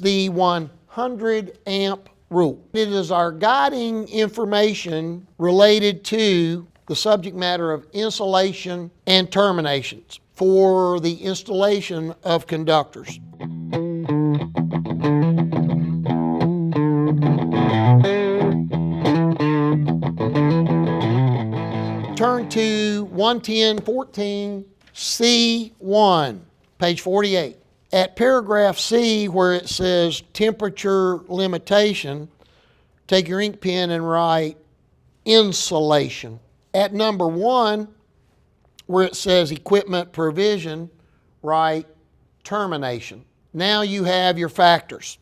the 100 amp rule. It is our guiding information related to the subject matter of insulation and terminations for the installation of conductors. Turn to 110.14 C1, page 48. At paragraph C, where it says temperature limitation, take your ink pen and write insulation. At number 1, where it says equipment provision, write termination. Now you have your factors.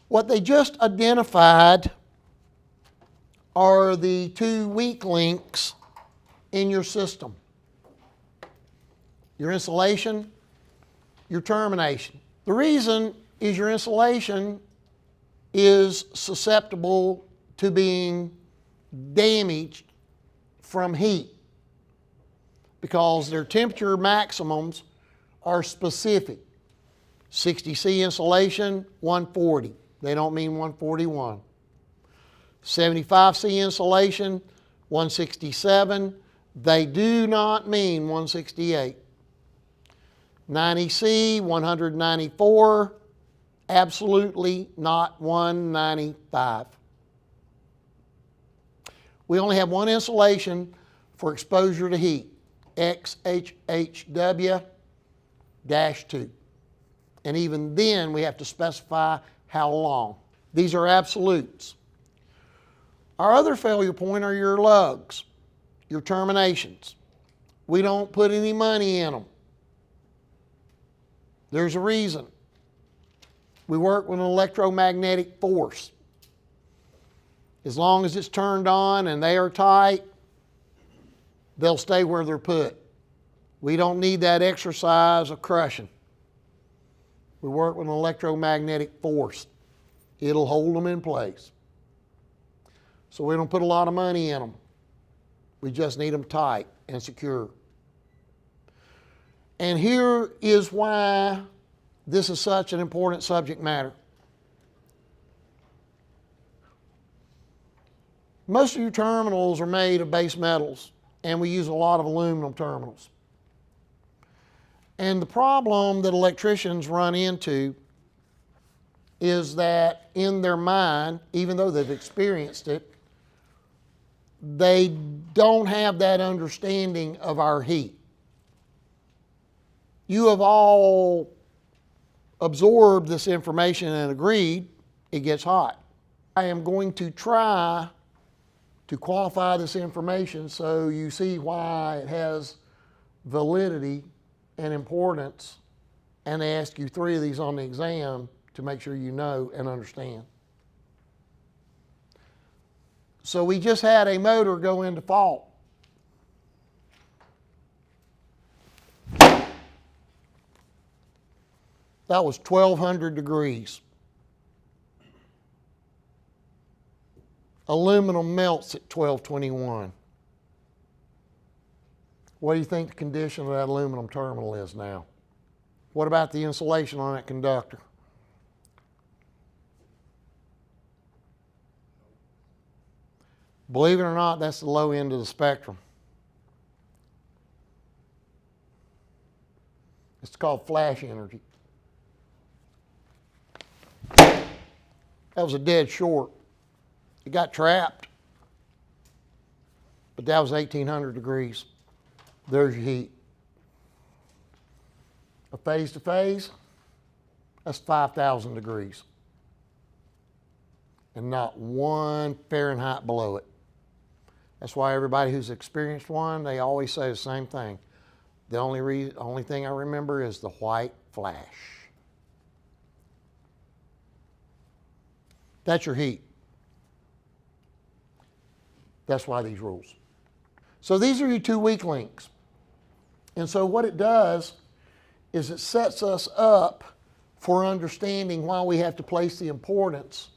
What they just identified are the two weak links in your system. Your insulation, your termination. The reason is your insulation is susceptible to being damaged from heat because their temperature maximums are specific. 60C insulation, 140. They don't mean 141. 75C insulation, 167. They do not mean 168. 90C, 194. Absolutely not 195. We only have one insulation for exposure to heat, XHHW-2. And even then we have to specify how long. These are absolutes. Our other failure point are your lugs, your terminations. We don't put any money in them. There's a reason. We work with an electromagnetic force. As long as it's turned on and they are tight, they'll stay where they're put. We don't need that exercise of crushing. We work with an electromagnetic force. It'll hold them in place. So we don't put a lot of money in them. We just need them tight and secure. And here is why this is such an important subject matter. Most of your terminals are made of base metals, and we use a lot of aluminum terminals. And the problem that electricians run into is that in their mind, even though they've experienced it, they don't have that understanding of our heat. You have all absorbed this information and agreed it gets hot. I am going to try to qualify this information so you see why it has validity and importance, and they ask you 3 of these on the exam to make sure you know and understand. So we just had a motor go into fault. That was 1200 degrees. Aluminum melts at 1221. What do you think the condition of that aluminum terminal is now? What about the insulation on that conductor? Believe it or not, that's the low end of the spectrum. It's called flash energy. That was a dead short. It got trapped, but that was 1800 degrees. There's your heat. A phase to phase, that's 5,000 degrees. And not 1 Fahrenheit below it. That's why everybody who's experienced one, they always say the same thing. The only thing I remember is the white flash. That's your heat. That's why these rules. So these are your 2 weak links. And so what it does is it sets us up for understanding why we have to place the importance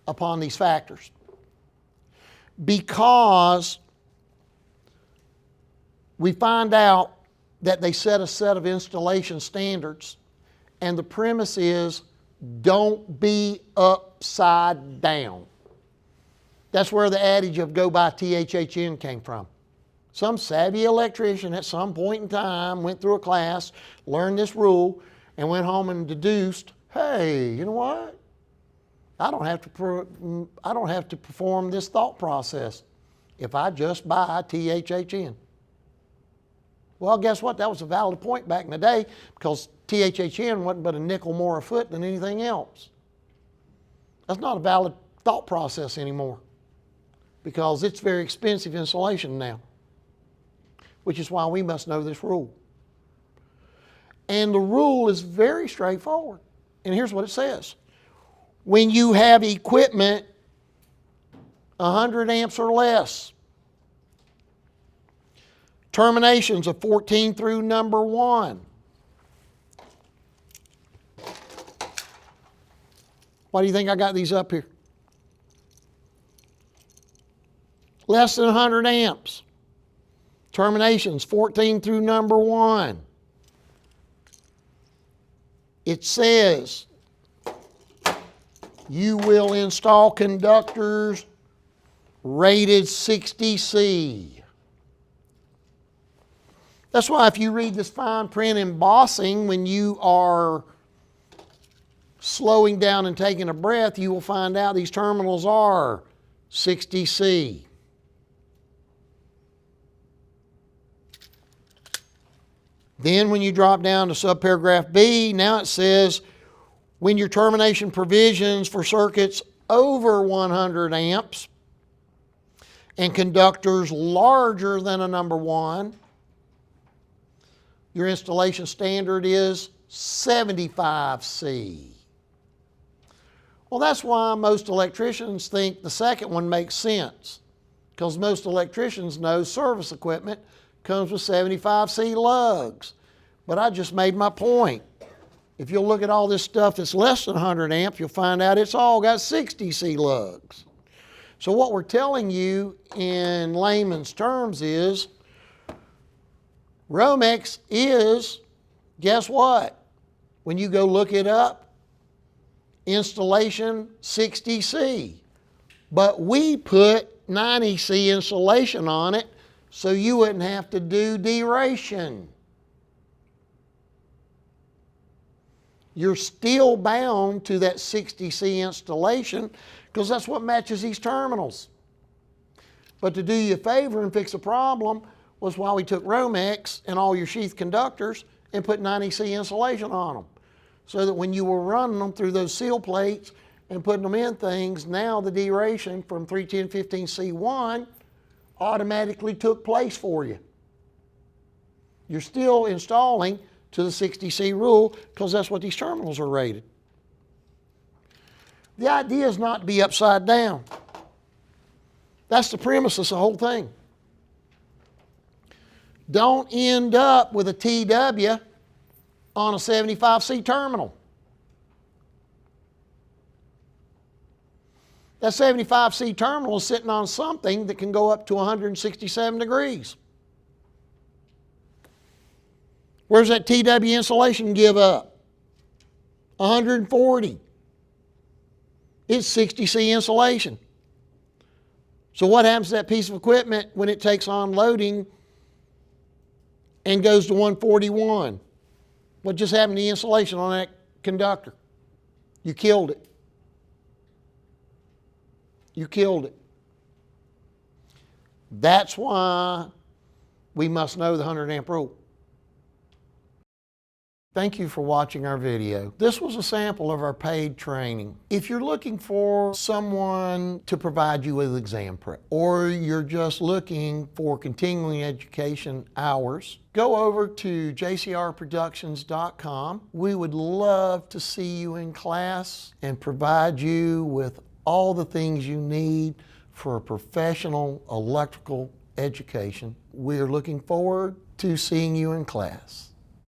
upon these factors. Because we find out that they set a set of installation standards, And the premise is, don't be upside down. That's where the adage of go by THHN came from. Some savvy electrician at some point in time went through a class, learned this rule, and went home and deduced, hey, you know what? I don't have to perform this thought process if I just buy THHN. Well, guess what? That was a valid point back in the day because THHN wasn't but a nickel more a foot than anything else. That's not a valid thought process anymore because it's very expensive insulation now, which is why we must know this rule. And the rule is very straightforward. And here's what it says. When you have equipment 100 amps or less, terminations of 14 through number 1. Why do you think I got these up here? Less than 100 amps. Terminations 14 through number 1. It says you will install conductors rated 60C. That's why if you read this fine print embossing when you are slowing down and taking a breath, you will find out these terminals are 60C. Then when you drop down to subparagraph B, now it says when your termination provisions for circuits over 100 amps and conductors larger than a number 1, your installation standard is 75C. Well, that's why most electricians think the second one makes sense, because most electricians know service equipment comes with 75C lugs. But I just made my point. If you'll look at all this stuff that's less than 100 amps, you'll find out it's all got 60C lugs. So what we're telling you in layman's terms is Romex is, guess what? When you go look it up, installation 60C. But we put 90C insulation on it so you wouldn't have to do deration. You're still bound to that 60C installation because that's what matches these terminals. But to do you a favor and fix a problem was why we took Romex and all your sheath conductors and put 90C insulation on them. So that when you were running them through those seal plates and putting them in things, now the deration from 310-15C1 automatically took place for you. You're still installing to the 60C rule because that's what these terminals are rated. The idea is not to be upside down. That's the premise of the whole thing. Don't end up with a TW on a 75C terminal. That 75C terminal is sitting on something that can go up to 167 degrees. Where's that TW insulation give up? 140. It's 60C insulation. So what happens to that piece of equipment when it takes on loading and goes to 141? What just happened to the insulation on that conductor? You killed it. You killed it. That's why we must know the 100 amp rule. Thank you for watching our video. This was a sample of our paid training. If you're looking for someone to provide you with exam prep, or you're just looking for continuing education hours, go over to jcrproductions.com. We would love to see you in class and provide you with all the things you need for a professional electrical education. We are looking forward to seeing you in class.